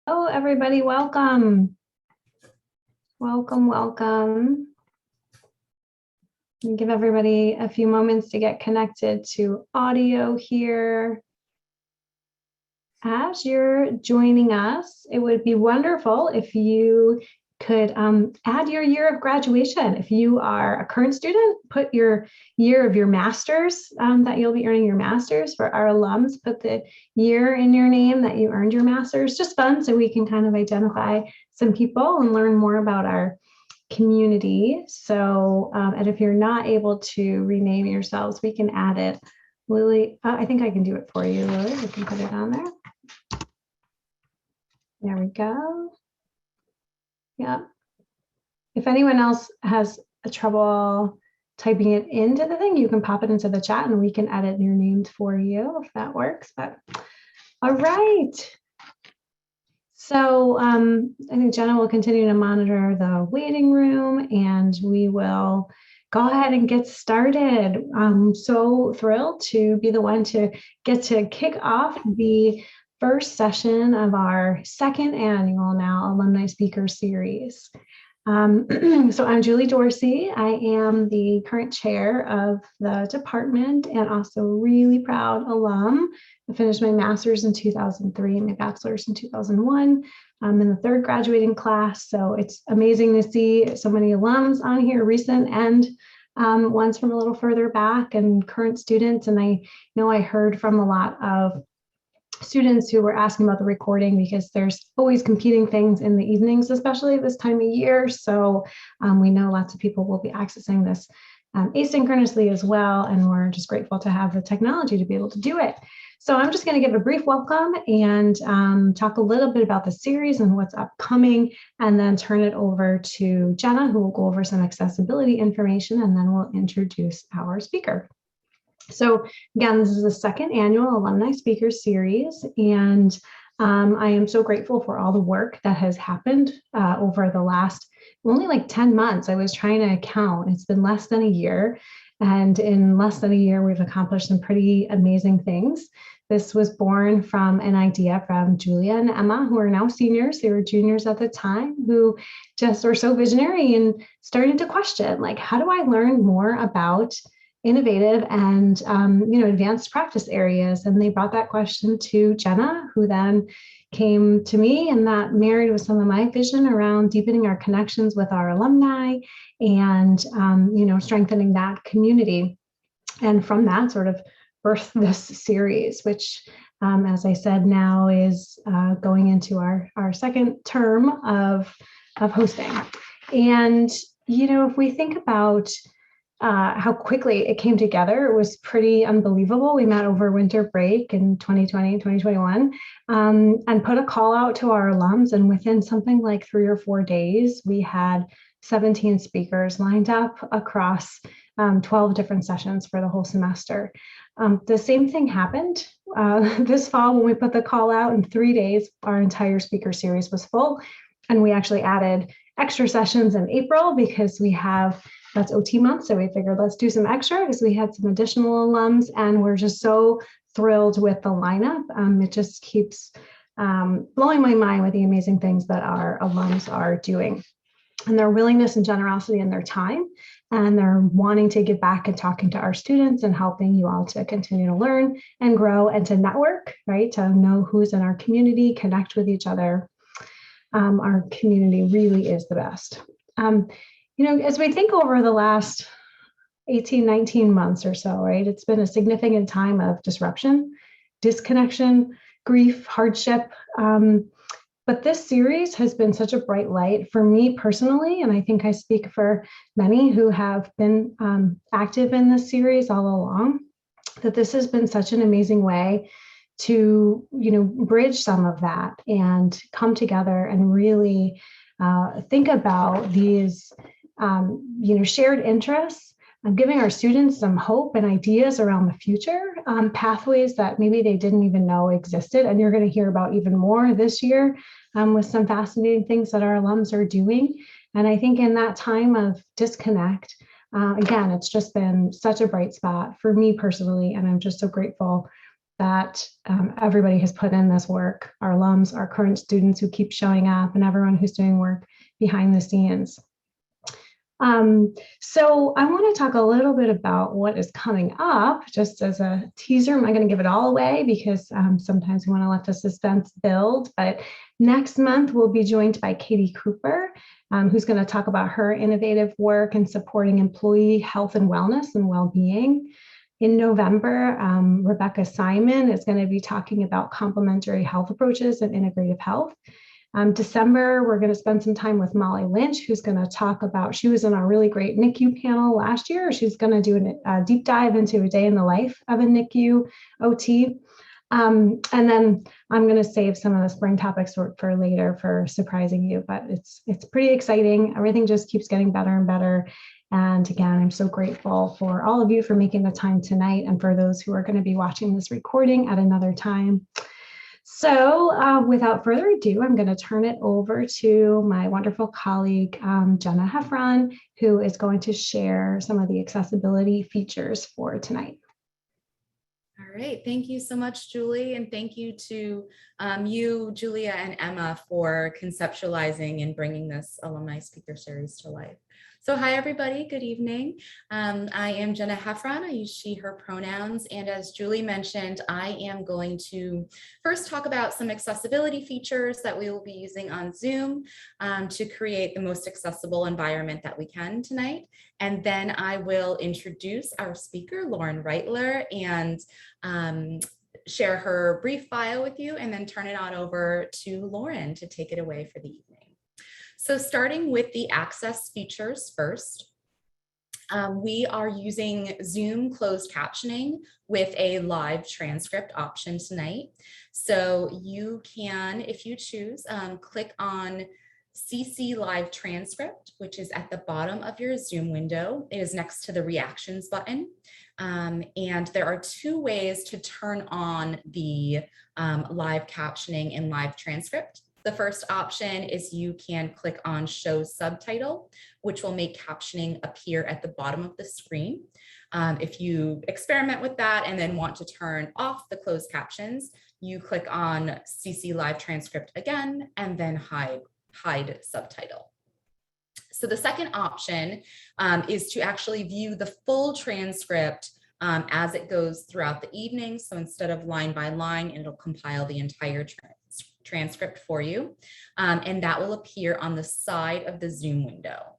Oh, everybody, welcome. Welcome. Give everybody a few moments to get connected to audio here. As you're joining us, it would be wonderful if you could add your year of graduation. If you are a current student, put your year of your master's that you'll be earning your master's. For our alums, put the year in your name that you earned your master's. Just fun so we can kind of identify some people and learn more about our community. So, and if you're not able to rename yourselves, we can add it. Lily, I think I can do it for you, Lily. We can put it on there. There we go. Yeah. If anyone else has trouble typing it into the thing, you can pop it into the chat and we can edit your names for you if that works. But all right. So I think Jenna will continue to monitor the waiting room and we will go ahead and get started. I'm so thrilled to be the one to get to kick off the first session of our second annual now Alumni Speaker Series. So I'm Julie Dorsey. I am the current chair of the department and also really proud alum. I finished my master's in 2003, my bachelor's in 2001. I'm in the third graduating class, so it's amazing to see so many alums on here, recent and ones from a little further back and current students. And I know I heard from a lot of students who were asking about the recording because there's always competing things in the evenings, especially this time of year. So we know lots of people will be accessing this asynchronously as well. And we're just grateful to have the technology to be able to do it. So I'm just going to give a brief welcome and talk a little bit about the series and what's upcoming, and then turn it over to Jenna, who will go over some accessibility information, and then we'll introduce our speaker. So again, this is the second annual Alumni Speaker Series, and I am so grateful for all the work that has happened over the last only like 10 months. I was trying to count. It's been less than a year, and in less than a year, we've accomplished some pretty amazing things. This was born from an idea from Julia and Emma, who are now seniors. They were juniors at the time, who just were so visionary and started to question, like, how do I learn more about innovative and advanced practice areas? And they brought that question to Jenna, who then came to me, and that married with some of my vision around deepening our connections with our alumni and strengthening that community. And from that sort of birthed this series, which as I said, now is going into our second term of hosting. And if we think about how quickly it came together, it was pretty unbelievable. We met over winter break in 2020, 2021, and put a call out to our alums. And within something like 3 or 4 days, we had 17 speakers lined up across 12 different sessions for the whole semester. The same thing happened this fall when we put the call out. In 3 days, our entire speaker series was full. And we actually added extra sessions in April because that's OT month. So we figured let's do some extra because we had some additional alums, and we're just so thrilled with the lineup. It just keeps blowing my mind with the amazing things that our alums are doing, and their willingness and generosity and their time, and they're wanting to give back and talking to our students and helping you all to continue to learn and grow and to network, right? To know who's in our community, connect with each other. Our community really is the best. As we think over the last 18, 19 months or so, right, it's been a significant time of disruption, disconnection, grief, hardship. But this series has been such a bright light for me personally, and I think I speak for many who have been active in this series all along, that this has been such an amazing way to, bridge some of that and come together and really think about these shared interests, giving our students some hope and ideas around the future, pathways that maybe they didn't even know existed. And you're going to hear about even more this year with some fascinating things that our alums are doing. And I think in that time of disconnect, again, it's just been such a bright spot for me personally. And I'm just so grateful that everybody has put in this work, our alums, our current students who keep showing up, and everyone who's doing work behind the scenes. So I want to talk a little bit about what is coming up, just as a teaser. I'm not going to give it all away because sometimes we want to let the suspense build, but next month we'll be joined by Katie Cooper, who's going to talk about her innovative work in supporting employee health and wellness and well-being. In November, Rebecca Simon is going to be talking about complementary health approaches and integrative health. December, we're going to spend some time with Molly Lynch, who's going to talk about, she was in a really great NICU panel last year. She's going to do a deep dive into a day in the life of a NICU OT. And then I'm going to save some of the spring topics for later for surprising you, but it's pretty exciting. Everything just keeps getting better and better. And again, I'm so grateful for all of you for making the time tonight and for those who are going to be watching this recording at another time. So without further ado, I'm going to turn it over to my wonderful colleague, Jenna Heffron, who is going to share some of the accessibility features for tonight. All right, thank you so much, Julie, and thank you to you, Julia, and Emma for conceptualizing and bringing this alumni speaker series to life. So hi, everybody. Good evening. I am Jenna Heffron. I use she, her pronouns. And as Julie mentioned, I am going to first talk about some accessibility features that we will be using on Zoom to create the most accessible environment that we can tonight. And then I will introduce our speaker, Lauren Reightler, and share her brief bio with you, and then turn it on over to Lauren to take it away for the evening. So starting with the access features first, we are using Zoom closed captioning with a live transcript option tonight. So you can, if you choose, click on CC live transcript, which is at the bottom of your Zoom window. It is next to the reactions button. And there are two ways to turn on the live captioning and live transcript. The first option is you can click on show subtitle, which will make captioning appear at the bottom of the screen. If you experiment with that and then want to turn off the closed captions, you click on CC live transcript again, and then hide subtitle. So the second option is to actually view the full transcript as it goes throughout the evening. So instead of line by line, it'll compile the entire transcript for you, and that will appear on the side of the Zoom window.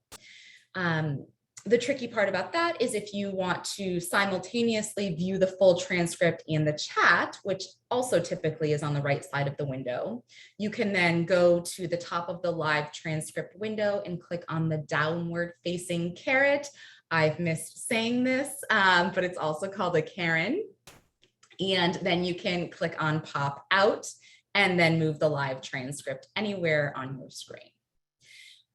The tricky part about that is if you want to simultaneously view the full transcript in the chat, which also typically is on the right side of the window, you can then go to the top of the live transcript window and click on the downward facing caret. I've missed saying this, but it's also called a caron. And then you can click on pop out and then move the live transcript anywhere on your screen.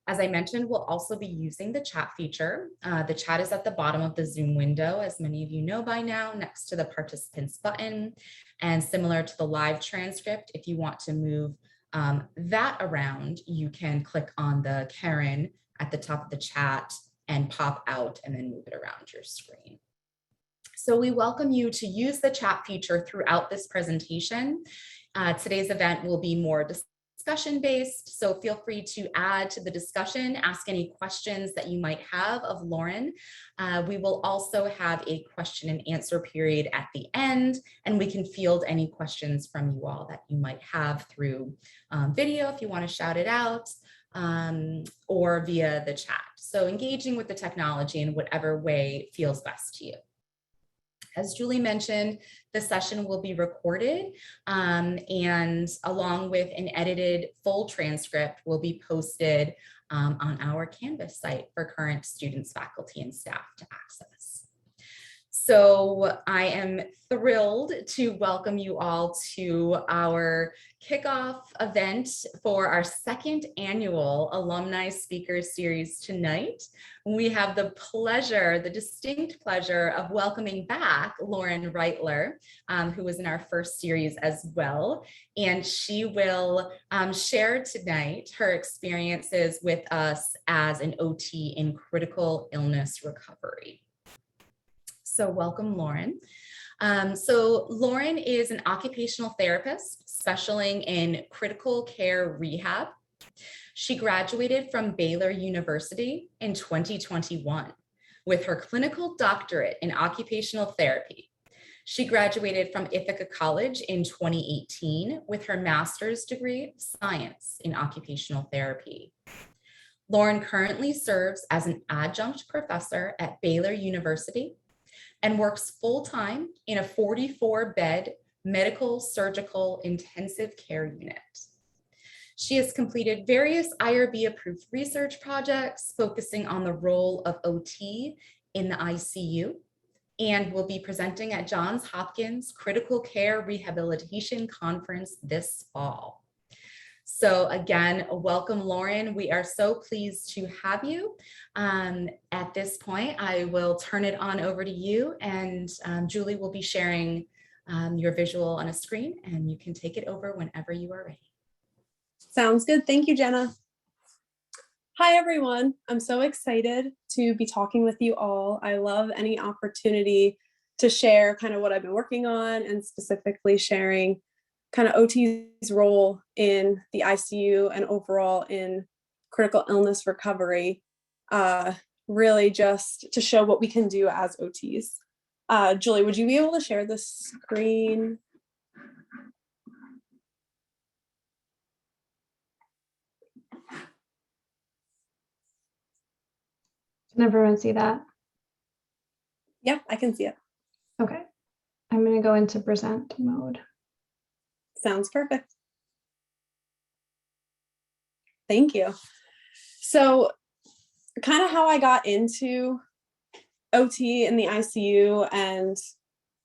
As I mentioned, we'll also be using the chat feature. The chat is at the bottom of the Zoom window, as many of you know by now, next to the participants button. And similar to the live transcript, if you want to move that around, you can click on the caron at the top of the chat and pop out and then move it around your screen. So we welcome you to use the chat feature throughout this presentation. Today's event will be more discussion based, so feel free to add to the discussion, ask any questions that you might have of Lauren. We will also have a question and answer period at the end, and we can field any questions from you all that you might have through video if you want to shout it out, or via the chat. So engaging with the technology in whatever way feels best to you. As Julie mentioned, the session will be recorded, and along with an edited full transcript will be posted on our Canvas site for current students, faculty, and staff to access. So I am thrilled to welcome you all to our kickoff event for our second annual Alumni Speaker Series tonight. We have the pleasure, the distinct pleasure of welcoming back Lauren Reightler, who was in our first series as well. And she will share tonight her experiences with us as an OT in critical illness recovery. So welcome, Lauren. So Lauren is an occupational therapist specializing in critical care rehab. She graduated from Baylor University in 2021 with her clinical doctorate in occupational therapy. She graduated from Ithaca College in 2018 with her master's degree of science in occupational therapy. Lauren currently serves as an adjunct professor at Baylor University and works full-time in a 44-bed medical surgical intensive care unit. She has completed various IRB-approved research projects focusing on the role of OT in the ICU and will be presenting at Johns Hopkins Critical Care Rehabilitation Conference this fall. So again, welcome, Lauren. We are so pleased to have you. At this point, I will turn it on over to you, and Julie will be sharing your visual on a screen, and you can take it over whenever you are ready. Sounds good. Thank you, Jenna. Hi, everyone. I'm so excited to be talking with you all. I love any opportunity to share kind of what I've been working on and specifically sharing kind of OT's role in the ICU and overall in critical illness recovery, really just to show what we can do as OTs. Julie, would you be able to share the screen? Can everyone see that? Yeah, I can see it. Okay. I'm going to go into present mode. Sounds perfect. Thank you. So kind of how I got into OT in the ICU and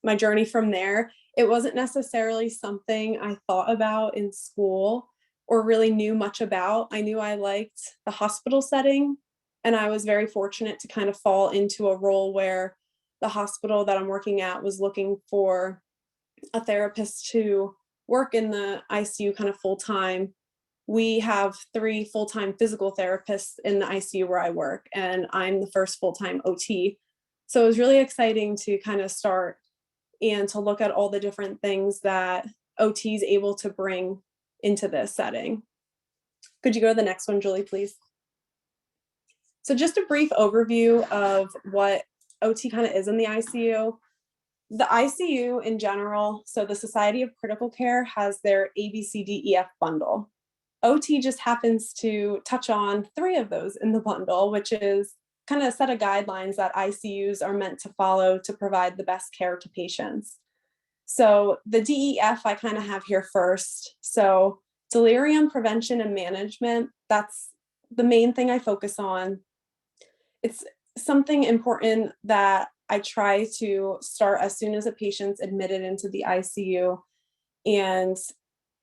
my journey from there, it wasn't necessarily something I thought about in school or really knew much about. I knew I liked the hospital setting, and I was very fortunate to kind of fall into a role where the hospital that I'm working at was looking for a therapist to work in the ICU kind of full time. We have 3 full-time physical therapists in the ICU where I work, and I'm the first full-time OT. So it was really exciting to kind of start and to look at all the different things that OT is able to bring into this setting. Could you go to the next one, Julie, please? So just a brief overview of what OT kind of is in the ICU. The ICU in general, so the Society of Critical Care has their ABCDEF bundle. OT just happens to touch on 3 of those in the bundle, which is kind of a set of guidelines that ICUs are meant to follow to provide the best care to patients. So the DEF I kind of have here first. So delirium prevention and management, that's the main thing I focus on. It's something important that I try to start as soon as a patient's admitted into the ICU. And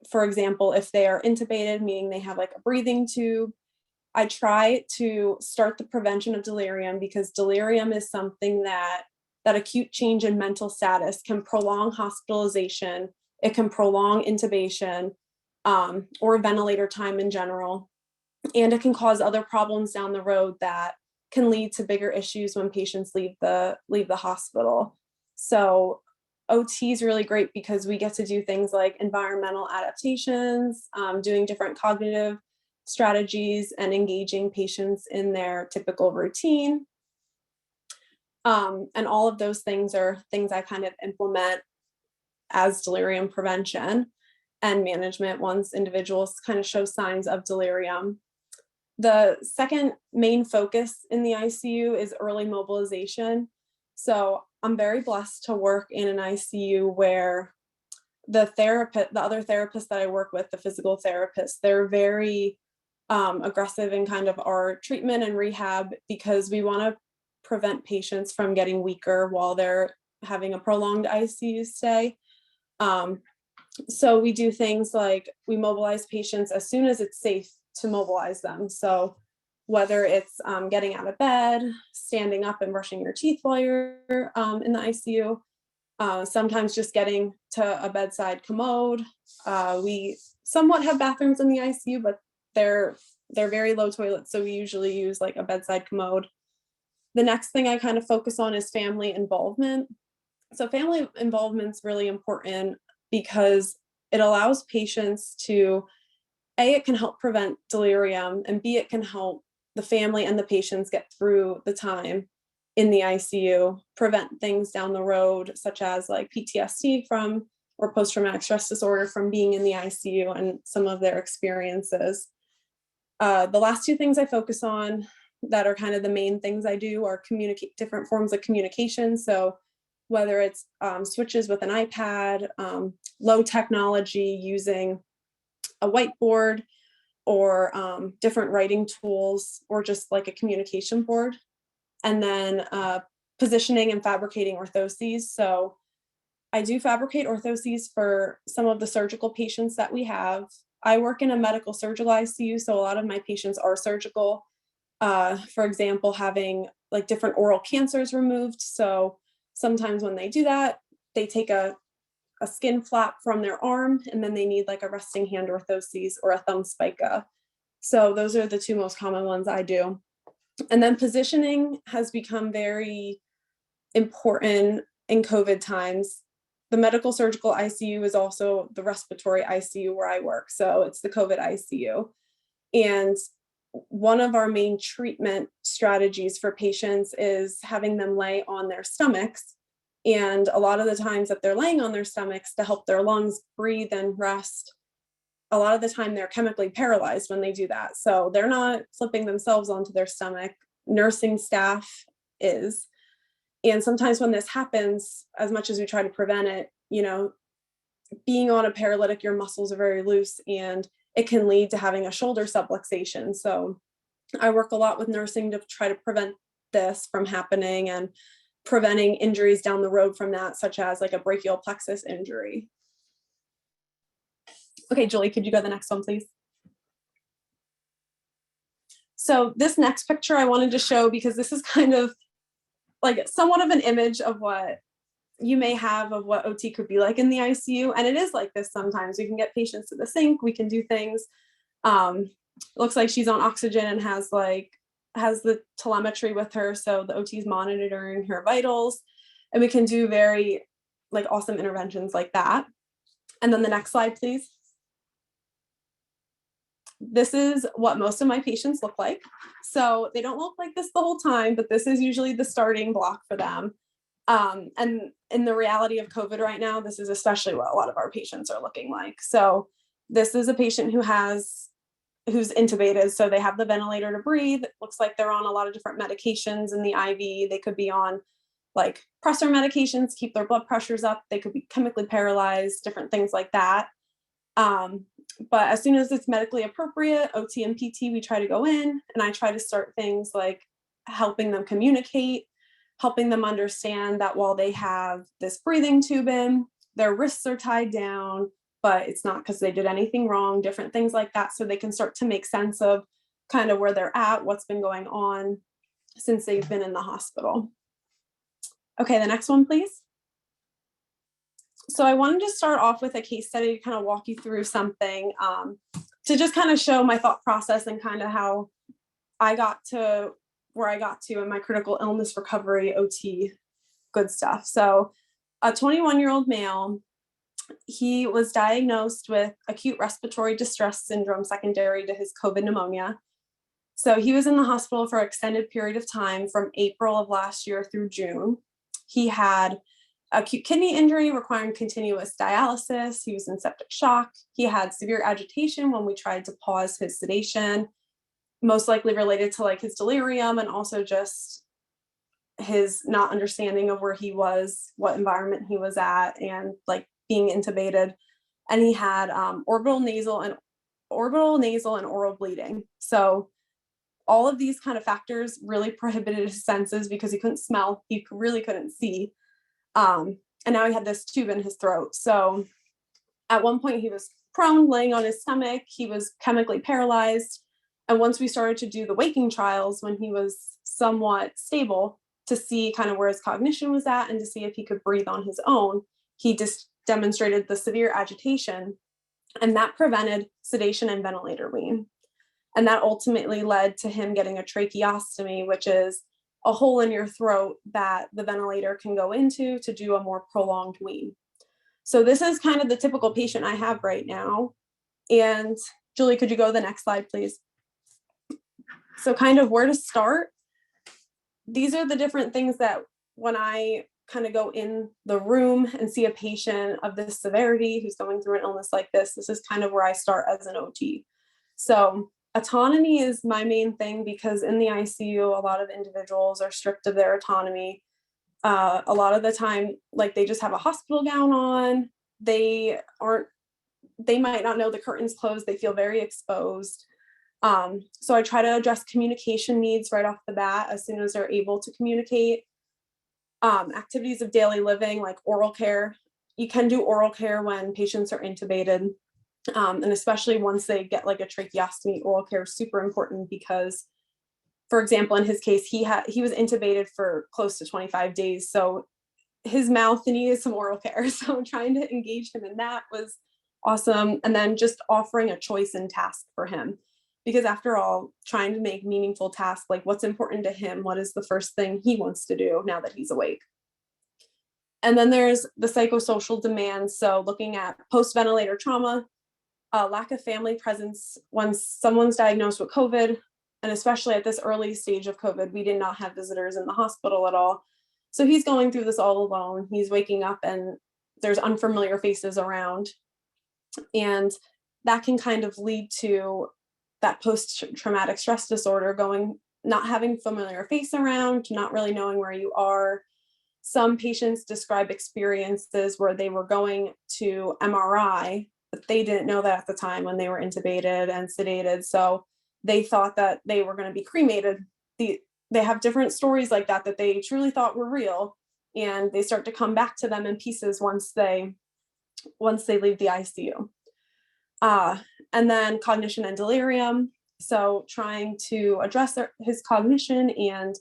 for example, if they are intubated, meaning they have like a breathing tube, I try to start the prevention of delirium, because delirium is something that acute change in mental status can prolong hospitalization. It can prolong intubation or ventilator time in general. And it can cause other problems down the road that can lead to bigger issues when patients leave the hospital. So OT is really great because we get to do things like environmental adaptations, doing different cognitive strategies, and engaging patients in their typical routine. And all of those things are things I kind of implement as delirium prevention and management once individuals kind of show signs of delirium. The second main focus in the ICU is early mobilization. So I'm very blessed to work in an ICU where the other therapists that I work with, the physical therapists, they're very aggressive in kind of our treatment and rehab, because we want to prevent patients from getting weaker while they're having a prolonged ICU stay. So we do things like we mobilize patients as soon as it's safe to mobilize them. So whether it's getting out of bed, standing up and brushing your teeth while you're in the ICU, sometimes just getting to a bedside commode. We somewhat have bathrooms in the ICU, but they're very low toilets, so we usually use like a bedside commode. The next thing I kind of focus on is family involvement. So family involvement is really important because it allows patients to, A, it can help prevent delirium, and B, it can help the family and the patients get through the time in the ICU, prevent things down the road, such as like PTSD from, or post-traumatic stress disorder from being in the ICU and some of their experiences. The last two things I focus on that are kind of the main things I do are communicate different forms of communication. So whether it's switches with an iPad, low technology using a whiteboard, or different writing tools, or just like a communication board. And then positioning and fabricating orthoses. So I do fabricate orthoses for some of the surgical patients that we have. I work in a medical surgical ICU, so a lot of my patients are surgical. For example, having like different oral cancers removed. So sometimes when they do that, they take a skin flap from their arm, and then they need like a resting hand orthoses or a thumb spica. So those are the two most common ones I do. And then positioning has become very important in COVID times. The medical surgical ICU is also the respiratory ICU where I work. So it's the COVID ICU. And one of our main treatment strategies for patients is having them lay on their stomachs. And a lot of the times that they're laying on their stomachs to help their lungs breathe and rest, a lot of the time they're chemically paralyzed when they do that. So they're not flipping themselves onto their stomach. Nursing staff is. And sometimes when this happens, as much as we try to prevent it, being on a paralytic, your muscles are very loose and it can lead to having a shoulder subluxation. So I work a lot with nursing to try to prevent this from happening and preventing injuries down the road from that, such as like a brachial plexus injury. Okay, Julie, could you go to the next one, please? So this next picture I wanted to show because this is kind of like somewhat of an image of what you may have of what OT could be like in the ICU. And it is like this sometimes. We can get patients to the sink, we can do things. Looks like she's on oxygen and has the telemetry with her. So the OT is monitoring her vitals, and we can do very like awesome interventions like that. And then the next slide, please. This is what most of my patients look like. So they don't look like this the whole time, but this is usually the starting block for them. And in the reality of COVID right now, this is especially what a lot of our patients are looking like. So this is a patient who's intubated. So they have the ventilator to breathe. It looks like they're on a lot of different medications in the IV. They could be on like pressor medications, keep their blood pressures up. They could be chemically paralyzed, different things like that. But as soon as it's medically appropriate, OT and PT, we try to go in, and I try to start things like helping them communicate, helping them understand that while they have this breathing tube in, their wrists are tied down, but it's not because they did anything wrong, different things like that. So they can start to make sense of kind of where they're at, what's been going on since they've been in the hospital. Okay, the next one, please. So I wanted to start off with a case study to kind of walk you through something to just kind of show my thought process and kind of how I got to where I got to in my critical illness recovery OT good stuff. So a 21-year-old male, he was diagnosed with acute respiratory distress syndrome secondary to his COVID pneumonia. So he was in the hospital for an extended period of time from April of last year through June. He had acute kidney injury requiring continuous dialysis. He was in septic shock. He had severe agitation when we tried to pause his sedation, most likely related to like his delirium and also just his not understanding of where he was, what environment he was at, and like being intubated. And he had orbital nasal and oral bleeding. So all of these kind of factors really prohibited his senses because he couldn't smell, he really couldn't see. And now he had this tube in his throat. So at one point he was prone, laying on his stomach. He was chemically paralyzed. And once we started to do the waking trials, when he was somewhat stable, to see kind of where his cognition was at and to see if he could breathe on his own, he just demonstrated the severe agitation, and that prevented sedation and ventilator wean. And that ultimately led to him getting a tracheostomy, which is a hole in your throat that the ventilator can go into to do a more prolonged wean. So this is kind of the typical patient I have right now. And Julie, could you go to the next slide, please? So kind of where to start. These are the different things that when I kind of go in the room and see a patient of this severity who's going through an illness like this is kind of where I start as an OT. So autonomy is my main thing, because in the ICU, a lot of individuals are stripped of their autonomy. A lot of the time, like, they just have a hospital gown on. They might not know the curtains closed. They feel very exposed. So I try to address communication needs right off the bat as soon as they're able to communicate. Activities of daily living, like oral care. You can do oral care when patients are intubated. And especially once they get like a tracheostomy, oral care is super important, because, for example, in his case, he was intubated for close to 25 days. So his mouth needed some oral care. So trying to engage him in that was awesome. And then just offering a choice in task for him, because after all, trying to make meaningful tasks, like what's important to him, what is the first thing he wants to do now that he's awake. And then there's the psychosocial demands. So looking at post-ventilator trauma, lack of family presence once someone's diagnosed with COVID, and especially at this early stage of COVID, we did not have visitors in the hospital at all. So he's going through this all alone. He's waking up and there's unfamiliar faces around. And that can kind of lead to that post-traumatic stress disorder, not having familiar face around, not really knowing where you are. Some patients describe experiences where they were going to MRI, but they didn't know that at the time when they were intubated and sedated. So they thought that they were going to be cremated. They have different stories like that they truly thought were real, and they start to come back to them in pieces once they leave the ICU. And then cognition and delirium. So trying to address his cognition and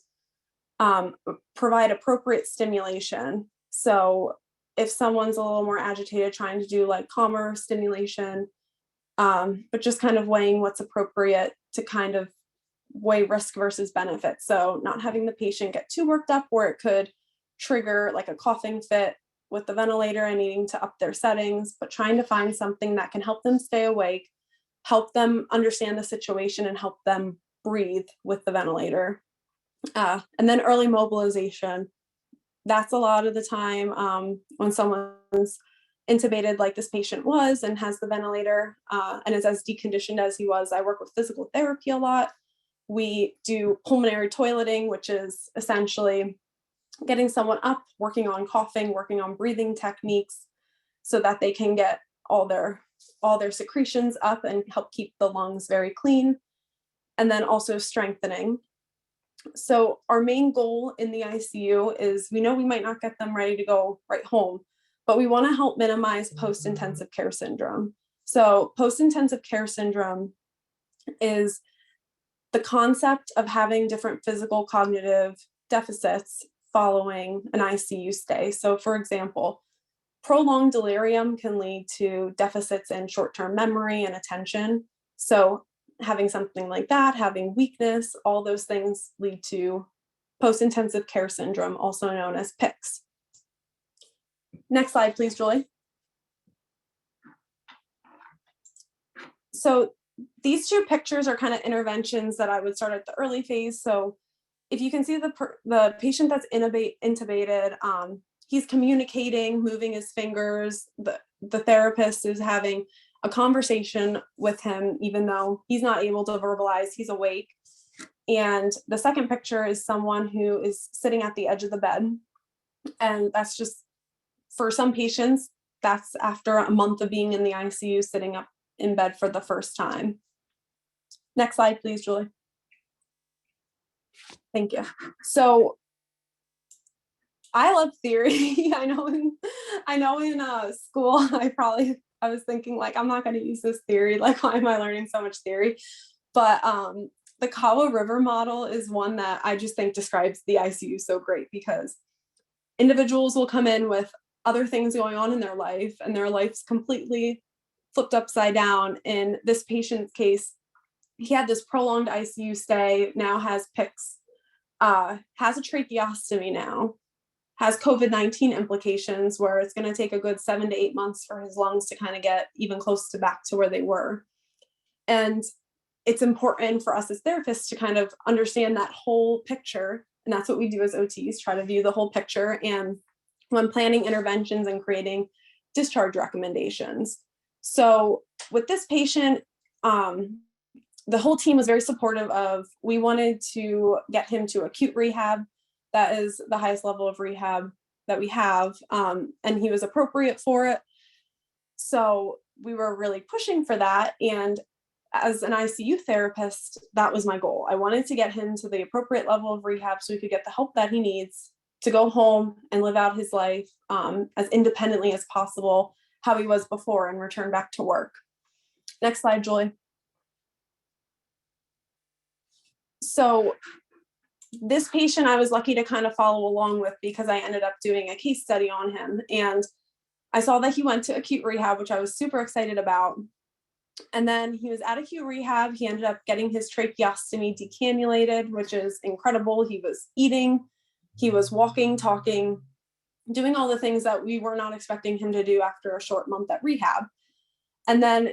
provide appropriate stimulation. So if someone's a little more agitated, trying to do like calmer stimulation, but just kind of weighing what's appropriate to kind of weigh risk versus benefit. So not having the patient get too worked up where it could trigger like a coughing fit with the ventilator and needing to up their settings, but trying to find something that can help them stay awake, help them understand the situation, and help them breathe with the ventilator. And then early mobilization. That's a lot of the time when someone's intubated like this patient was and has the ventilator and is as deconditioned as he was. I work with physical therapy a lot. We do pulmonary toileting, which is essentially getting someone up, working on coughing, working on breathing techniques so that they can get all their secretions up and help keep the lungs very clean. And then also strengthening. So our main goal in the ICU is, we know we might not get them ready to go right home, but we want to help minimize post-intensive care syndrome. So post-intensive care syndrome is the concept of having different physical cognitive deficits following an ICU stay. So for example, prolonged delirium can lead to deficits in short-term memory and attention. So having something like that, having weakness, all those things lead to post-intensive care syndrome, also known as PICS. Next slide, please, Julie. So these two pictures are kind of interventions that I would start at the early phase. So if you can see the patient that's intubated, he's communicating, moving his fingers. The therapist is having a conversation with him, even though he's not able to verbalize, he's awake. And the second picture is someone who is sitting at the edge of the bed. And that's just, for some patients, that's after a month of being in the ICU, sitting up in bed for the first time. Next slide, please, Julie. Thank you. So I love theory. I know in school, I was thinking like, I'm not going to use this theory. Like, why am I learning so much theory? But the Kawa River model is one that I just think describes the ICU so great, because individuals will come in with other things going on in their life, and their life's completely flipped upside down. In this patient's case, he had this prolonged ICU stay, now has PICS. has a tracheostomy now, has COVID-19 implications where it's going to take a good 7 to 8 months for his lungs to kind of get even close to back to where they were. And it's important for us as therapists to kind of understand that whole picture. And that's what we do as OTs, try to view the whole picture. And when planning interventions and creating discharge recommendations. So with this patient, the whole team was very supportive of, we wanted to get him to acute rehab. That is the highest level of rehab that we have. And he was appropriate for it. So we were really pushing for that. And as an ICU therapist, that was my goal. I wanted to get him to the appropriate level of rehab so he could get the help that he needs to go home and live out his life as independently as possible, how he was before, and return back to work. Next slide, Julie. So this patient I was lucky to kind of follow along with because I ended up doing a case study on him. And I saw that he went to acute rehab, which I was super excited about. And then he was at acute rehab. He ended up getting his tracheostomy decannulated, which is incredible. He was eating, he was walking, talking, doing all the things that we were not expecting him to do after a short month at rehab. And then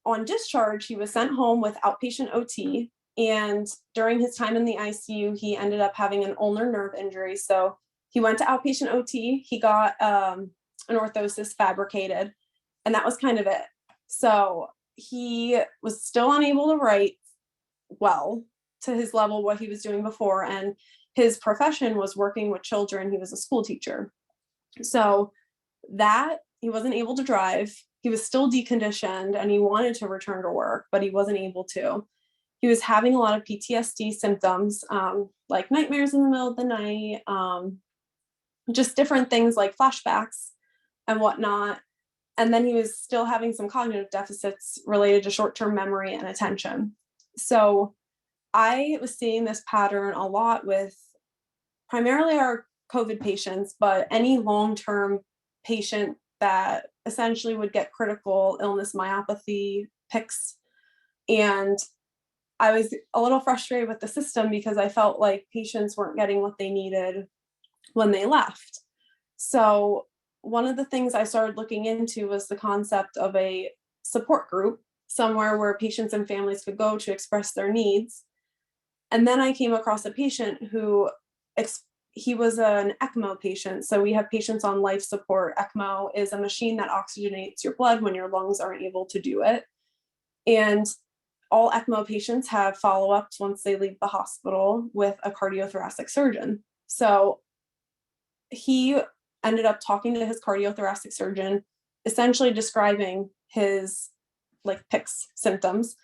on discharge, he was sent home with outpatient OT. And during his time in the ICU, he ended up having an ulnar nerve injury. So he went to outpatient OT. He got an orthosis fabricated, and that was kind of it. So he was still unable to write well to his level what he was doing before, and his profession was working with children. He was a school teacher. So that he wasn't able to drive. He was still deconditioned and he wanted to return to work, but he wasn't able to. He was having a lot of PTSD symptoms, like nightmares in the middle of the night, just different things like flashbacks and whatnot. And then he was still having some cognitive deficits related to short-term memory and attention. So I was seeing this pattern a lot with primarily our COVID patients, but any long-term patient that essentially would get critical illness myopathy PICS. And I was a little frustrated with the system because I felt like patients weren't getting what they needed when they left. So one of the things I started looking into was the concept of a support group, somewhere where patients and families could go to express their needs. And then I came across a patient who, he was an ECMO patient. So we have patients on life support. ECMO is a machine that oxygenates your blood when your lungs aren't able to do it. And all ECMO patients have follow-ups once they leave the hospital with a cardiothoracic surgeon. So he ended up talking to his cardiothoracic surgeon, essentially describing his PICS symptoms.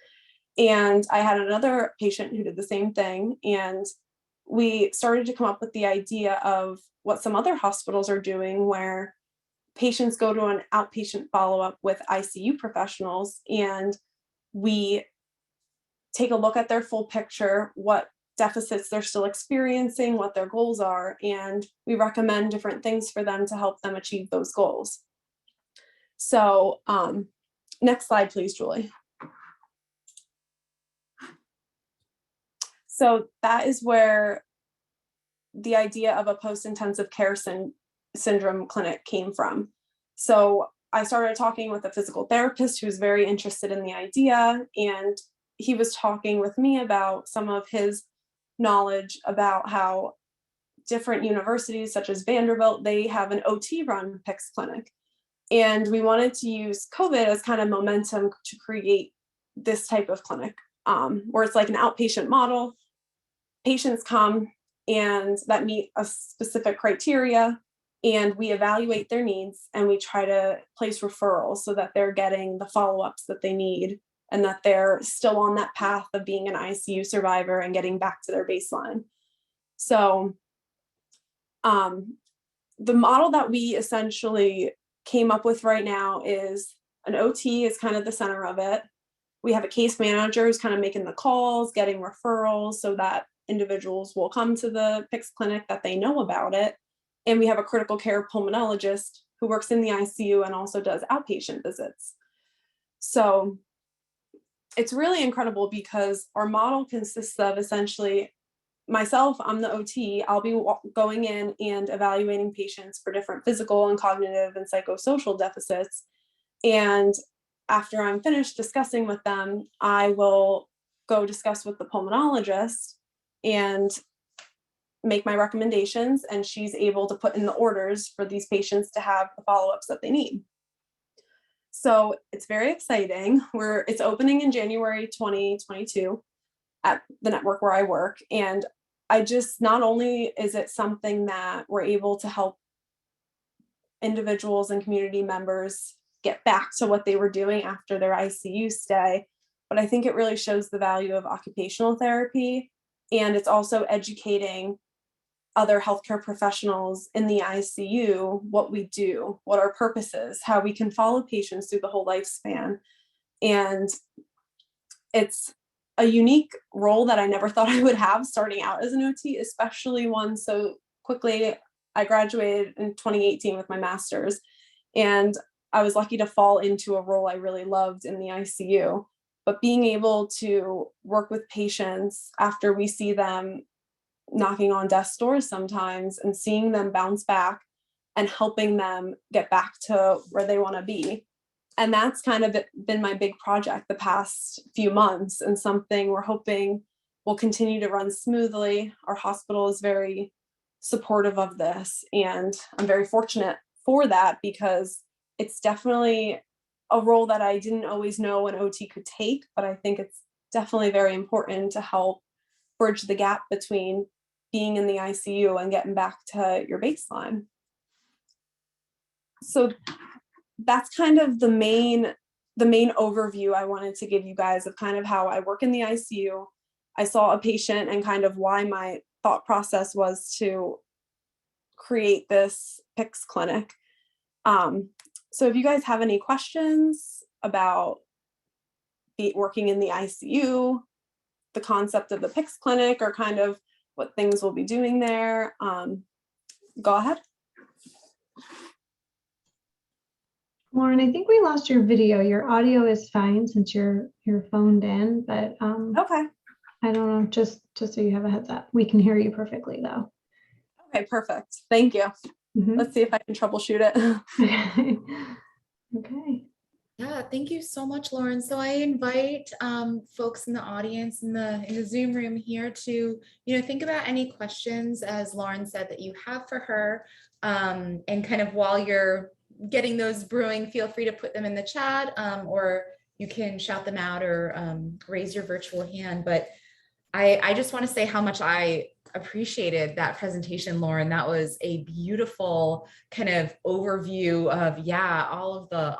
And I had another patient who did the same thing. And we started to come up with the idea of what some other hospitals are doing, where patients go to an outpatient follow-up with ICU professionals, and we take a look at their full picture, what deficits they're still experiencing, what their goals are, and we recommend different things for them to help them achieve those goals. So next slide, please, Julie. So that is where the idea of a post-intensive care syndrome clinic came from. So I started talking with a physical therapist who was very interested in the idea, and he was talking with me about some of his knowledge about how different universities such as Vanderbilt, they have an OT run PICS clinic. And we wanted to use COVID as kind of momentum to create this type of clinic, where it's like an outpatient model. Patients come and that meet a specific criteria, and we evaluate their needs and we try to place referrals so that they're getting the follow-ups that they need and that they're still on that path of being an ICU survivor and getting back to their baseline. So the model that we essentially came up with right now is an OT is kind of the center of it. We have a case manager who's kind of making the calls, getting referrals so that individuals will come to the PICS clinic that they know about it. And we have a critical care pulmonologist who works in the ICU and also does outpatient visits. So it's really incredible because our model consists of essentially myself, I'm the OT, I'll be going in and evaluating patients for different physical and cognitive and psychosocial deficits. And after I'm finished discussing with them, I will go discuss with the pulmonologist and make my recommendations, and she's able to put in the orders for these patients to have the follow-ups that they need. So it's very exciting. It's opening in January 2022 at the network where I work. And I just, not only is it something that we're able to help individuals and community members get back to what they were doing after their ICU stay, but I think it really shows the value of occupational therapy. And it's also educating other healthcare professionals in the ICU what we do, what our purpose is, how we can follow patients through the whole lifespan. And it's a unique role that I never thought I would have starting out as an OT, especially one so quickly. I graduated in 2018 with my master's, and I was lucky to fall into a role I really loved in the ICU. But being able to work with patients after we see them knocking on death's doors sometimes and seeing them bounce back and helping them get back to where they want to be. And that's kind of been my big project the past few months, and something we're hoping will continue to run smoothly. Our hospital is very supportive of this, and I'm very fortunate for that, because it's definitely a role that I didn't always know an OT could take, but I think it's definitely very important to help bridge the gap between being in the ICU and getting back to your baseline. So that's kind of the main overview I wanted to give you guys of kind of how I work in the ICU. I saw a patient and kind of why my thought process was to create this PICS clinic. So if you guys have any questions about working in the ICU, the concept of the PICS clinic, or kind of what things we'll be doing there, go ahead. Lauren, I think we lost your video. Your audio is fine since you're phoned in, but Okay. I don't know, just so you have a heads up. We can hear you perfectly though. Okay, perfect. Thank you. Mhm. Let's see if I can troubleshoot it. Okay. Yeah, thank you so much, Lauren. So I invite folks in the audience in the Zoom room here to, think about any questions, as Lauren said, that you have for her. And kind of while you're getting those brewing, feel free to put them in the chat, or you can shout them out or raise your virtual hand. But I just want to say how much I appreciated that presentation, Lauren. That was a beautiful kind of overview of,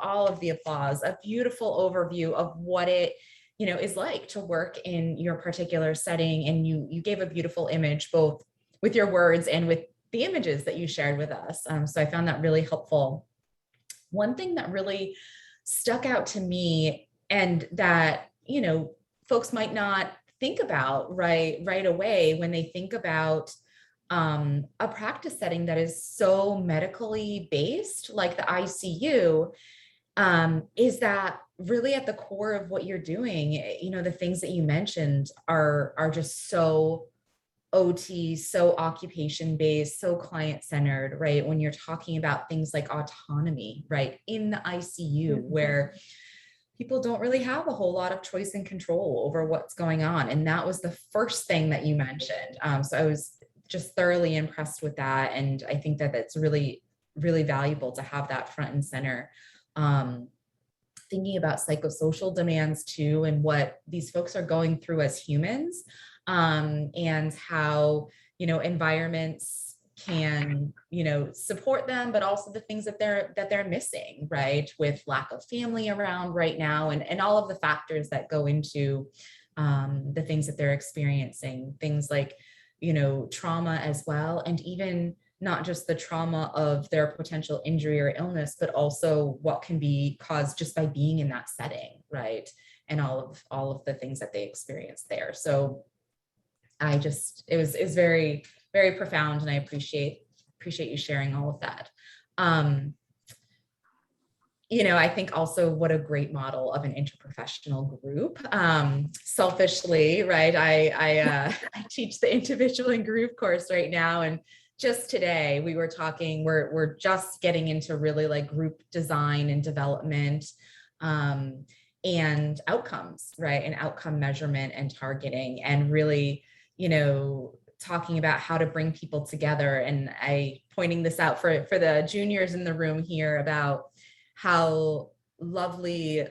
all of the applause, a beautiful overview of what it, is like to work in your particular setting. And you gave a beautiful image, both with your words and with the images that you shared with us. So I found that really helpful. One thing that really stuck out to me, and that, folks might not think about right away when they think about a practice setting that is so medically based, like the ICU, is that really at the core of what you're doing. The things that you mentioned are just so OT, so occupation based, so client centered, right? When you're talking about things like autonomy, right, in the ICU, where people don't really have a whole lot of choice and control over what's going on. And that was the first thing that you mentioned. So I was just thoroughly impressed with that. And I think that that's really, really valuable to have that front and center. Thinking about psychosocial demands too, and what these folks are going through as humans, and how, environments can, support them, but also the things that they're missing, right? With lack of family around right now, and all of the factors that go into the things that they're experiencing, things like, trauma as well. And even not just the trauma of their potential injury or illness, but also what can be caused just by being in that setting, right? And all of the things that they experience there. So it was very, very profound, and I appreciate you sharing all of that. I think also what a great model of an interprofessional group. Selfishly, right? I teach the individual and group course right now, and just today we were talking. We're just getting into really like group design and development, and outcomes, right? And outcome measurement and targeting, and really, talking about how to bring people together. And I pointing this out for the juniors in the room here about how lovely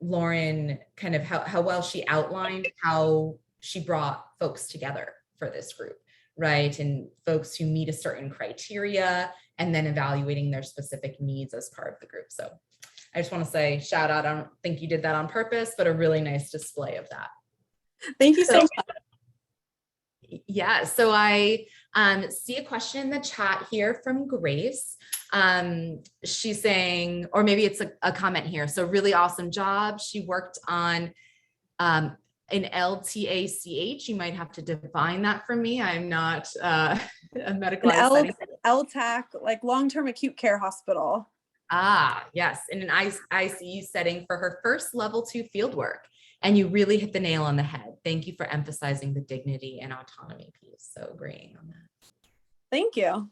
Lauren kind of how well she outlined how she brought folks together for this group, right? And folks who meet a certain criteria and then evaluating their specific needs as part of the group. So I just want to say shout out. I don't think you did that on purpose, but a really nice display of that. Thank you so much. Yeah, so I see a question in the chat here from Grace. She's saying, or maybe it's a comment here. So really awesome job. She worked on an LTACH. You might have to define that for me. I'm not a medical LTAC, like long-term acute care hospital. Ah, yes, in an ICU setting for her first level 2 field work. And you really hit the nail on the head. Thank you for emphasizing the dignity and autonomy piece. So agreeing on that. Thank you.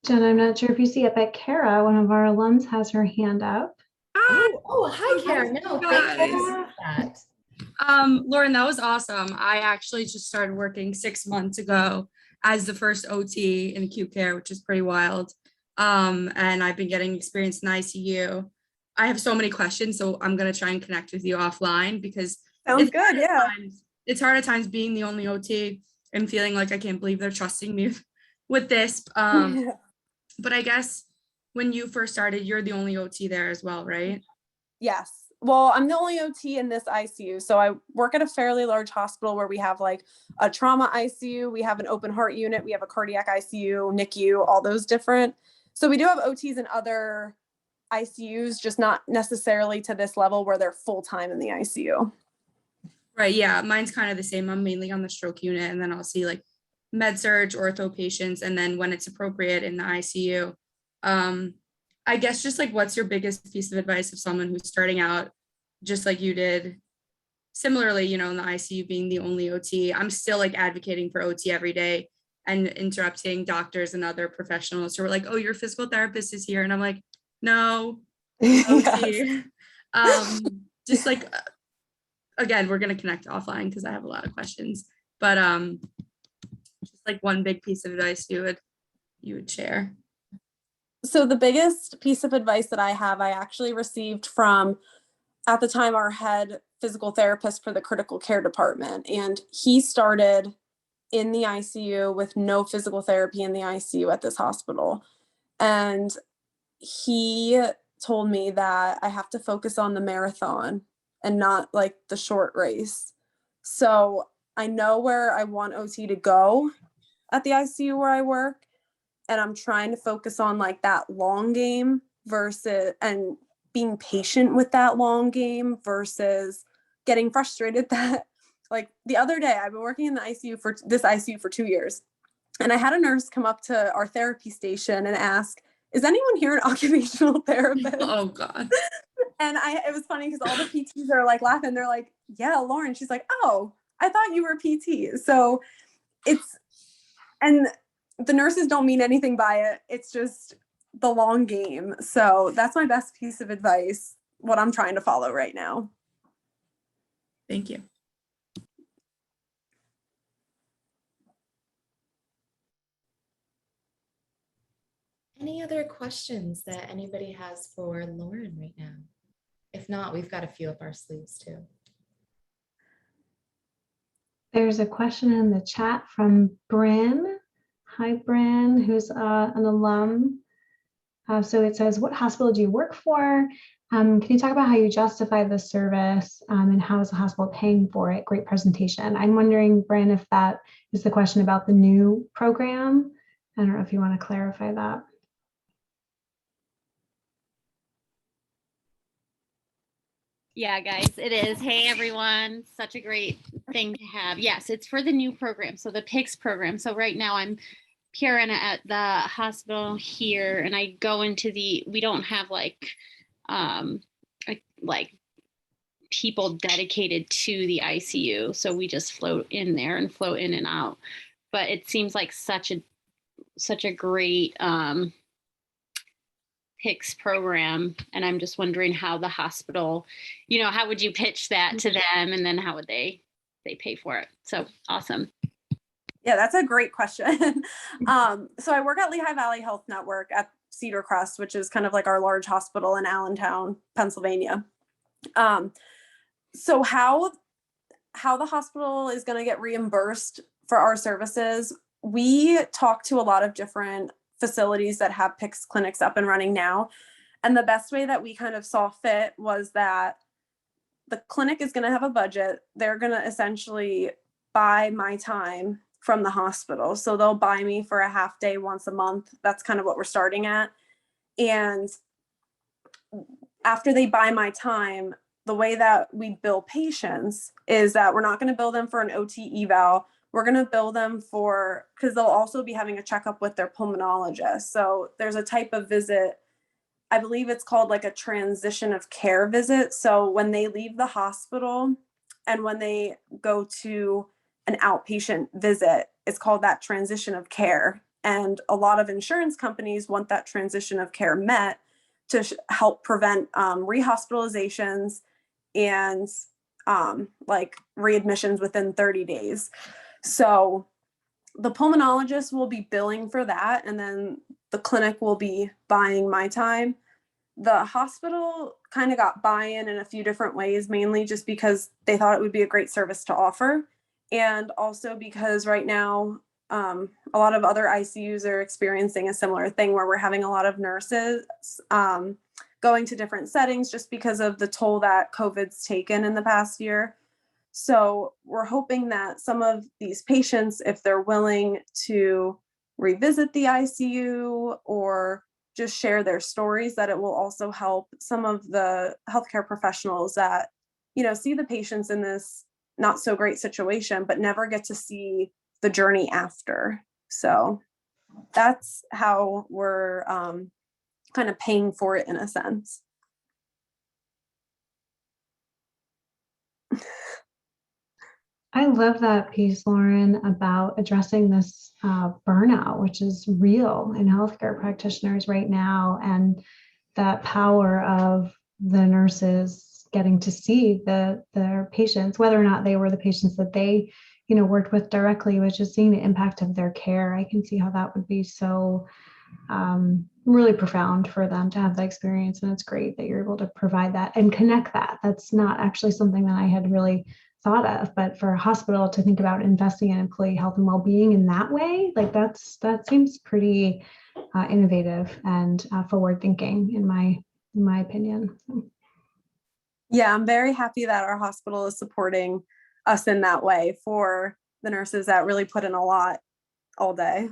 Jen, I'm not sure if you see it, but Kara, one of our alums, has her hand up. Hi, Kara. No, thank you for that. Lauren, that was awesome. I actually just started working 6 months ago as the first OT in acute care, which is pretty wild. And I've been getting experience in ICU. I have so many questions, so I'm going to try and connect with you offline because sounds good. Yeah. It's hard at times being the only OT and feeling like I can't believe they're trusting me with this. But I guess when you first started, you're the only OT there as well, right? Yes. Well, I'm the only OT in this ICU. So I work at a fairly large hospital where we have like a trauma ICU, we have an open heart unit, we have a cardiac ICU, NICU, all those different. So we do have OTs in other ICUs, just not necessarily to this level where they're full-time in the ICU. Right. Yeah. Mine's kind of the same. I'm mainly on the stroke unit, and then I'll see like med surg, ortho patients. And then when it's appropriate in the ICU, I guess just like, what's your biggest piece of advice of someone who's starting out just like you did? Similarly, in the ICU being the only OT, I'm still like advocating for OT every day and interrupting doctors and other professionals who are like, oh, your physical therapist is here. And I'm like, no, OT. Yes. Just like, again, we're going to connect offline because I have a lot of questions, but just like one big piece of advice you would share. So the biggest piece of advice that I have, I actually received from, at the time, our head physical therapist for the critical care department. And he started in the ICU with no physical therapy in the ICU at this hospital. And he told me that I have to focus on the marathon and not like the short race. So I know where I want OT to go at the ICU where I work. And I'm trying to focus on like that long game versus, and being patient with that long game versus getting frustrated that, like the other day, I've been working in the ICU for this ICU for 2 years. And I had a nurse come up to our therapy station and ask, is anyone here an occupational therapist? Oh God. And it was funny because all the PTs are like laughing. They're like, yeah, Lauren. She's like, oh, I thought you were PT. So and the nurses don't mean anything by it. It's just the long game. So that's my best piece of advice, what I'm trying to follow right now. Thank you. Any other questions that anybody has for Lauren right now? If not, we've got a few up our sleeves too. There's a question in the chat from Bryn. Hi, Bryn, who's an alum. So it says, what hospital do you work for? Can you talk about how you justify the service and how is the hospital paying for it? Great presentation. I'm wondering, Bryn, if that is the question about the new program. I don't know if you want to clarify that. Yeah, guys, it is. Hey, everyone. Such a great thing to have. Yes, it's for the new program. So the PICS program. So right now I'm PRN at the hospital here, and I go into we don't have like people dedicated to the ICU. So we just float in there and float in and out. But it seems like such a great PICS program. And I'm just wondering how the hospital, how would you pitch that to them? And then how would they pay for it? So awesome. Yeah, that's a great question. So I work at Lehigh Valley Health Network at Cedar Crest, which is kind of like our large hospital in Allentown, Pennsylvania. So how the hospital is going to get reimbursed for our services, we talk to a lot of different facilities that have PICS clinics up and running now. And the best way that we kind of saw fit was that the clinic is going to have a budget. They're going to essentially buy my time from the hospital. So they'll buy me for a half day once a month. That's kind of what we're starting at. And after they buy my time, the way that we bill patients is that we're not going to bill them for an OT eval. We're going to bill them because they'll also be having a checkup with their pulmonologist. So there's a type of visit, I believe it's called like a transition of care visit. So when they leave the hospital and when they go to an outpatient visit, it's called that transition of care. And a lot of insurance companies want that transition of care met to help prevent rehospitalizations and like readmissions within 30 days. So the pulmonologist will be billing for that, and then the clinic will be buying my time. The hospital kind of got buy-in in a few different ways, mainly just because they thought it would be a great service to offer. And also because right now, a lot of other ICUs are experiencing a similar thing where we're having a lot of nurses going to different settings just because of the toll that COVID's taken in the past year. So we're hoping that some of these patients, if they're willing to revisit the ICU or just share their stories, that it will also help some of the healthcare professionals that, see the patients in this not so great situation, but never get to see the journey after. So that's how we're kind of paying for it in a sense. I love that piece, Lauren, about addressing this burnout, which is real in healthcare practitioners right now, and that power of the nurses getting to see their patients, whether or not they were the patients that they, worked with directly, which is seeing the impact of their care. I can see how that would be so really profound for them to have that experience. And it's great that you're able to provide that and connect that. That's not actually something that I had really thought of, but for a hospital to think about investing in employee health and well-being in that way, like that seems pretty innovative and forward thinking in my opinion. Yeah, I'm very happy that our hospital is supporting us in that way for the nurses that really put in a lot all day.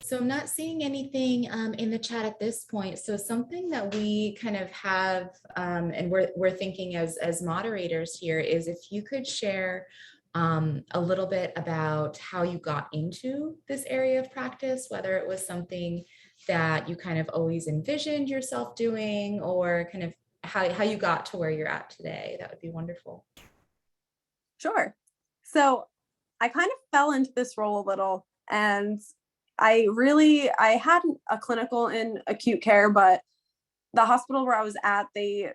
So I'm not seeing anything in the chat at this point. So something that we kind of have, and we're thinking as moderators here, is if you could share a little bit about how you got into this area of practice, whether it was something that you kind of always envisioned yourself doing, or kind of how you got to where you're at today. That would be wonderful. Sure. So I kind of fell into this role a little, and I had a clinical in acute care, but the hospital where I was at, they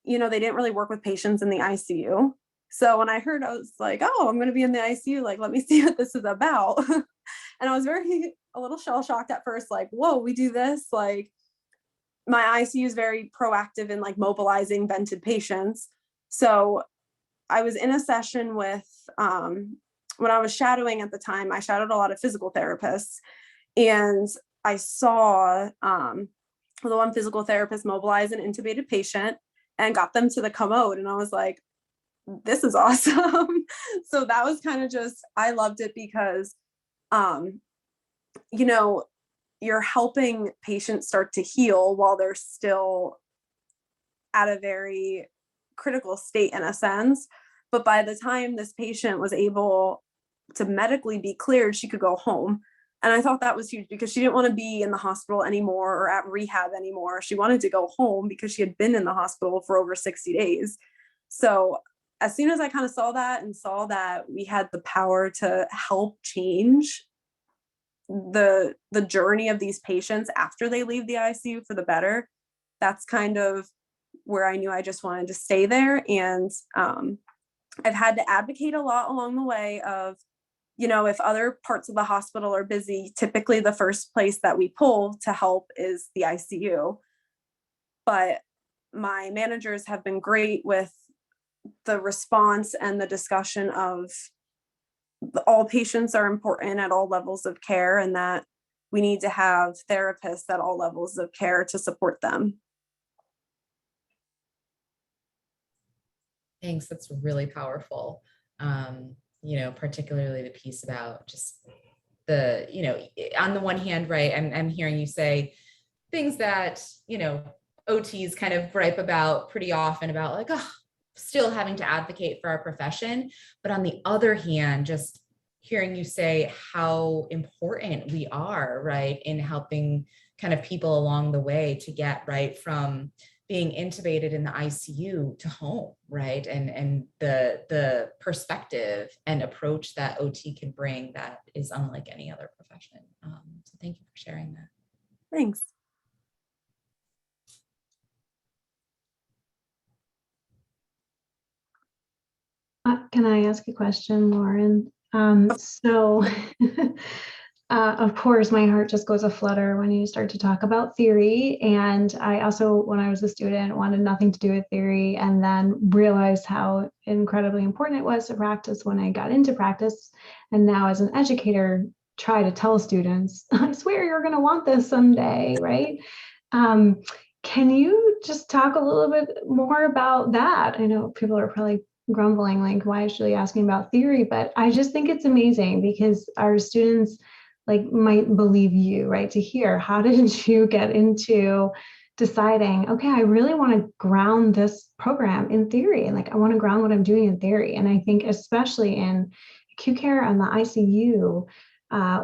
didn't really work with patients in the ICU. So when I heard, I was like, oh, I'm going to be in the ICU. Like, let me see what this is about. And I was a little shell shocked at first, like, whoa, we do this. Like, my ICU is very proactive in like mobilizing vented patients. So I was in a session with, when I was shadowing at the time, I shadowed a lot of physical therapists. And I saw the one physical therapist mobilize an intubated patient and got them to the commode. And I was like, this is awesome. So that was kind of just, I loved it because, you're helping patients start to heal while they're still at a very critical state in a sense. But by the time this patient was able to medically be cleared, she could go home. And I thought that was huge because she didn't want to be in the hospital anymore or at rehab anymore. She wanted to go home because she had been in the hospital for over 60 days. So as soon as I kind of saw that and saw that we had the power to help change the journey of these patients after they leave the ICU for the better, that's kind of where I knew I just wanted to stay there. And I've had to advocate a lot along the way of, you know, if other parts of the hospital are busy, typically the first place that we pull to help is the ICU. But my managers have been great with the response and the discussion of all patients are important at all levels of care, and that we need to have therapists at all levels of care to support them. Thanks. That's really powerful. You know, particularly the piece about just the, you know, on the one hand, right, I'm hearing you say things that, you know, OTs kind of gripe about pretty often about like, oh, still having to advocate for our profession. But on the other hand, just hearing you say how important we are, right, in helping kind of people along the way to get right from being intubated in the ICU to home, right? And the perspective and approach that OT can bring that is unlike any other profession. So thank you for sharing that. Thanks. Can I ask a question, Lauren? Of course, my heart just goes aflutter when you start to talk about theory. And I also, when I was a student, wanted nothing to do with theory, and then realized how incredibly important it was to practice when I got into practice. And now as an educator, try to tell students, I swear you're going to want this someday, right? Can you just talk a little bit more about that? I know people are probably grumbling, like, why is Julie asking about theory? But I just think it's amazing because our students like might believe you, right? To hear, how did you get into deciding, okay, I really want to ground this program in theory, and like I want to ground what I'm doing in theory. And I think especially in acute care and the ICU,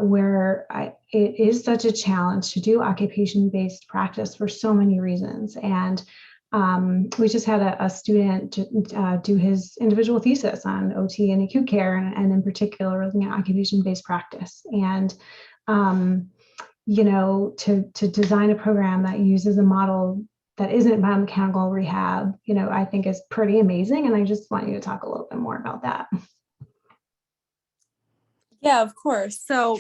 where it is such a challenge to do occupation-based practice for so many reasons. And we just had a student do his individual thesis on OT and acute care, and in particular looking at occupation-based practice. And you know, to design a program that uses a model that isn't biomechanical rehab, you know, I think is pretty amazing. And I just want you to talk a little bit more about that. Yeah, of course. So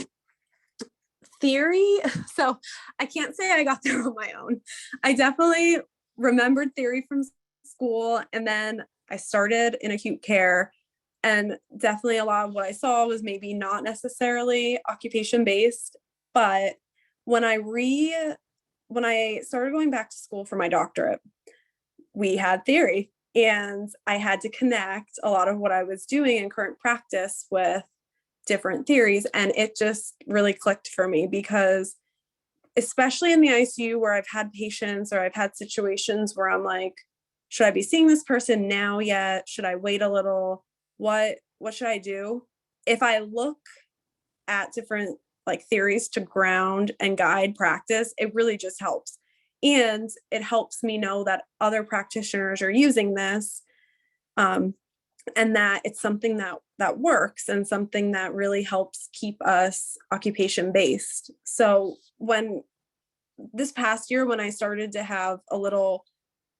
theory, so I can't say I got there on my own. I definitely remembered theory from school, and then I started in acute care, and definitely a lot of what I saw was maybe not necessarily occupation based. But when I started going back to school for my doctorate, we had theory, and I had to connect a lot of what I was doing in current practice with different theories. And it just really clicked for me because especially in the ICU where I've had patients or I've had situations where I'm like, should I be seeing this person now yet? Should I wait a little? What should I do? If I look at different like theories to ground and guide practice, it really just helps. And it helps me know that other practitioners are using this, and that it's something that works and something that really helps keep us occupation based. So when this past year, when I started to have a little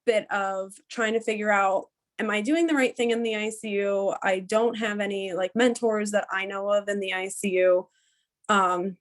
bit of trying to figure out, am I doing the right thing in the ICU? I don't have any like mentors that I know of in the ICU. I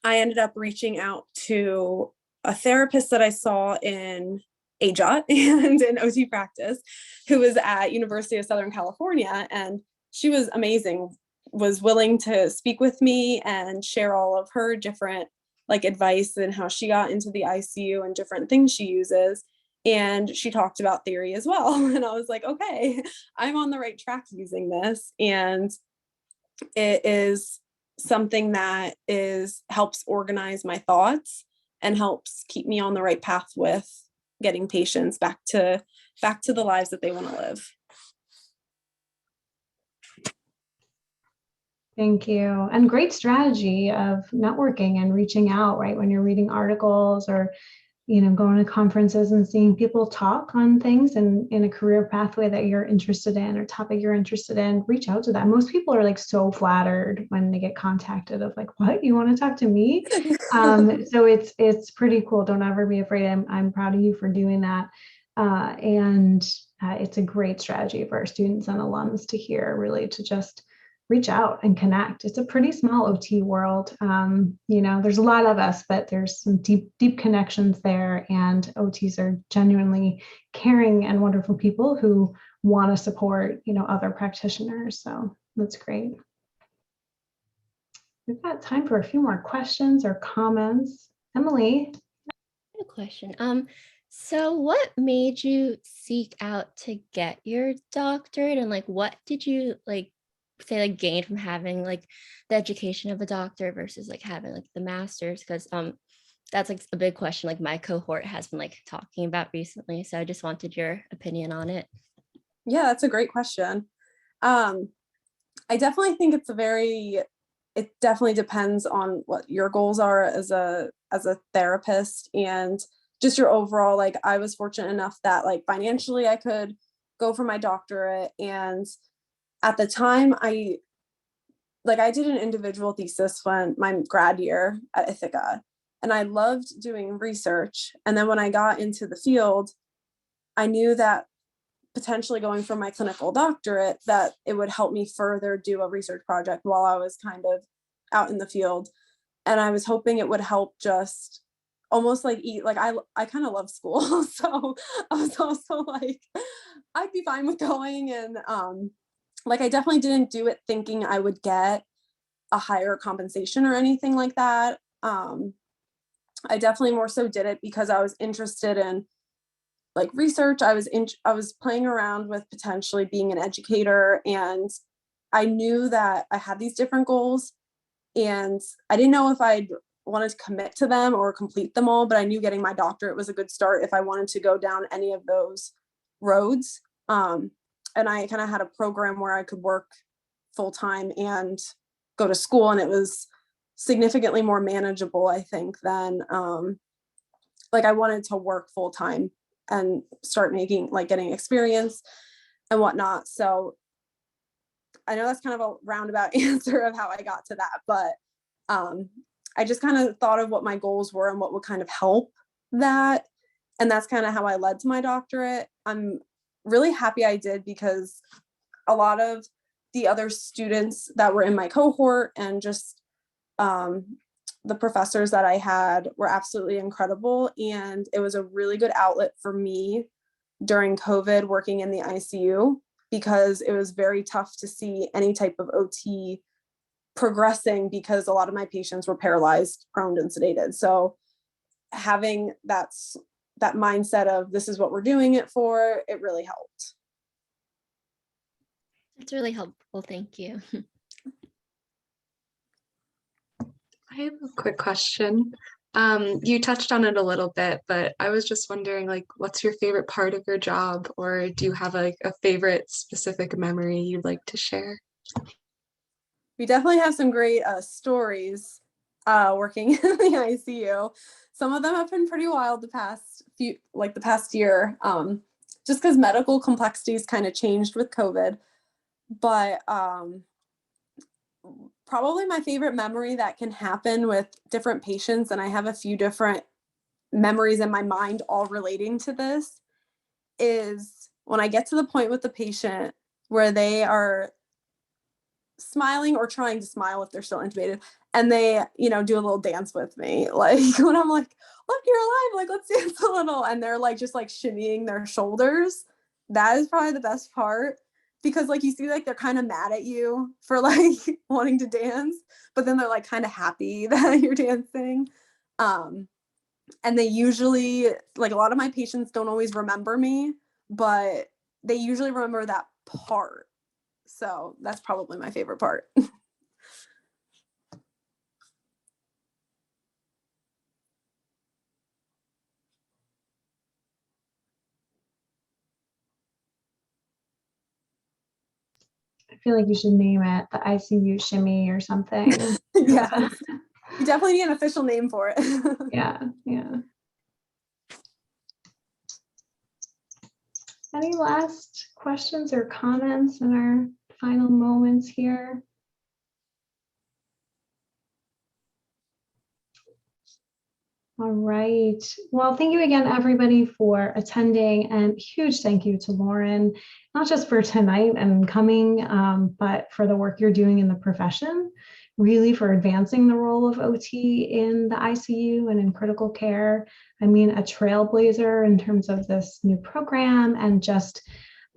ended up reaching out to a therapist that I saw in AJOT and in OT practice, who was at University of Southern California. And she was amazing, was willing to speak with me and share all of her different like advice and how she got into the ICU and different things she uses. And she talked about theory as well. And I was like, okay, I'm on the right track using this. And it is something that helps organize my thoughts and helps keep me on the right path with getting patients back to back to the lives that they want to live. Thank you. And great strategy of networking and reaching out, right? When you're reading articles or, going to conferences and seeing people talk on things and in a career pathway that you're interested in or topic you're interested in, reach out to them. Most people are like so flattered when they get contacted of like, what, you want to talk to me? So it's pretty cool. Don't ever be afraid. I'm proud of you for doing that. And it's a great strategy for our students and alums to hear, really, to just reach out and connect. It's a pretty small OT world. There's a lot of us, but there's some deep connections there, and OTs are genuinely caring and wonderful people who want to support, other practitioners. So that's great. We've got time for a few more questions or comments. Emily. A question. So what made you seek out to get your doctorate, and like what did you gain from having like the education of a doctor versus like having like the master's? Because that's like a big question like my cohort has been like talking about recently. So I just wanted your opinion on it. Yeah, that's a great question. I definitely think it definitely depends on what your goals are as a therapist, and just your overall, like I was fortunate enough that like financially I could go for my doctorate. And at the time I did an individual thesis when my grad year at Ithaca, and I loved doing research. And then when I got into the field, I knew that potentially going for my clinical doctorate, that it would help me further do a research project while I was kind of out in the field. And I was hoping it would help just almost like I kind of love school. So I was also like, I'd be fine with going. And I definitely didn't do it thinking I would get a higher compensation or anything like that. I definitely more so did it because I was interested in like research. I was playing around with potentially being an educator, and I knew that I had these different goals, and I didn't know if I'd wanted to commit to them or complete them all, but I knew getting my doctorate was a good start if I wanted to go down any of those roads. And I kind of had a program where I could work full-time and go to school, and it was significantly more manageable, I think, than I wanted to work full-time and start getting experience and whatnot. So I know that's kind of a roundabout answer of how I got to that, but I just kind of thought of what my goals were and what would kind of help that. And that's kind of how I led to my doctorate. I'm really happy I did, because a lot of the other students that were in my cohort and just the professors that I had were absolutely incredible. And it was a really good outlet for me during COVID working in the ICU, because it was very tough to see any type of OT progressing because a lot of my patients were paralyzed, prone, and sedated. So having that mindset of this is what we're doing it for, it really helped. That's really helpful. Thank you. I have a quick question. You touched on it a little bit, but I was just wondering, what's your favorite part of your job, or do you have a favorite specific memory you'd like to share? We definitely have some great stories working in the ICU. Some of them have been pretty wild the past year, just because medical complexities kind of changed with COVID. But probably my favorite memory that can happen with different patients, and I have a few different memories in my mind all relating to this, is when I get to the point with the patient where they are smiling or trying to smile if they're still intubated, and they do a little dance with me, like when I'm like, look, you're alive, like let's dance a little, and they're just shimmying their shoulders. That is probably the best part, because you see they're kind of mad at you for wanting to dance, but then they're kind of happy that you're dancing. And they usually, a lot of my patients don't always remember me, but they usually remember that part. So that's probably my favorite part. I feel like you should name it the ICU shimmy or something. Yeah, you definitely need an official name for it. Yeah, yeah. Any last questions or comments in our final moments here? All right. Well, thank you again, everybody, for attending, and huge thank you to Lauren, not just for tonight and coming, but for the work you're doing in the profession, really for advancing the role of OT in the ICU and in critical care. I mean, a trailblazer in terms of this new program, and just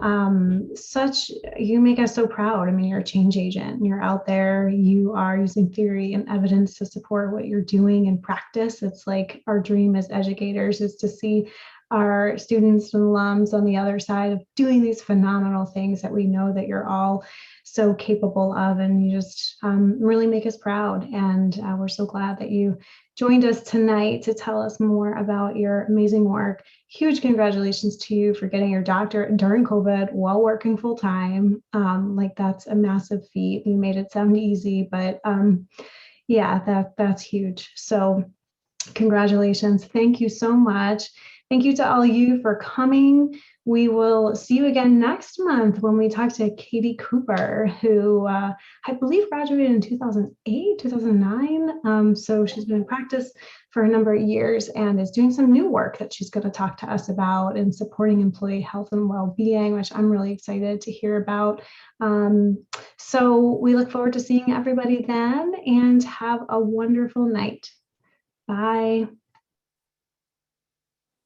you make us so proud. I mean, you're a change agent, you're out there, you are using theory and evidence to support what you're doing in practice. It's like our dream as educators is to see our students and alums on the other side of doing these phenomenal things that we know that you're all so capable of, and you just really make us proud. And we're so glad that you joined us tonight to tell us more about your amazing work. Huge congratulations to you for getting your doctorate during COVID while working full time. Like, that's a massive feat. You made it sound easy, but yeah, that's huge. So congratulations. Thank you so much. Thank you to all you for coming. We will see you again next month when we talk to Katie Cooper, who I believe graduated in 2008, 2009. So she's been in practice for a number of years and is doing some new work that she's going to talk to us about in supporting employee health and well-being, which I'm really excited to hear about. So we look forward to seeing everybody then, and have a wonderful night. Bye.